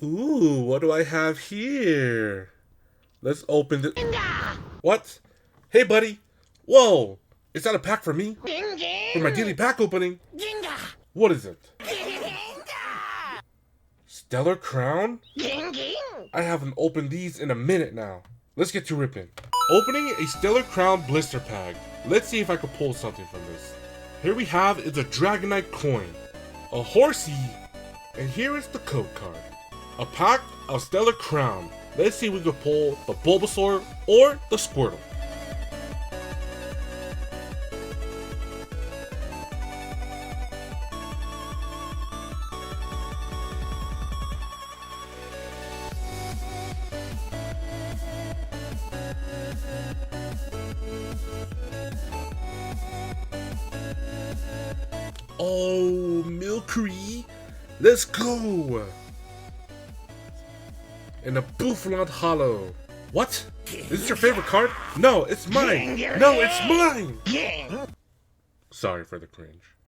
Ooh, what do I have here? Let's open the... What? Hey, buddy. Whoa. Is that a pack for me? For my daily pack opening? What is it? Stellar Crown? I haven't opened these in a minute now. Let's get to ripping. Opening a Stellar Crown blister pack. Let's see if I can pull something from this. Here we have is a Dragonite coin, a horsey, and here is the code card. A pack of Stellar Crown. Let's see if we can pull the Bulbasaur or the Squirtle. Oh, Milcery, let's go! And a Bouffalant Hollow. What? Is this your favorite card? No, it's mine! No, it's mine! Sorry for the cringe.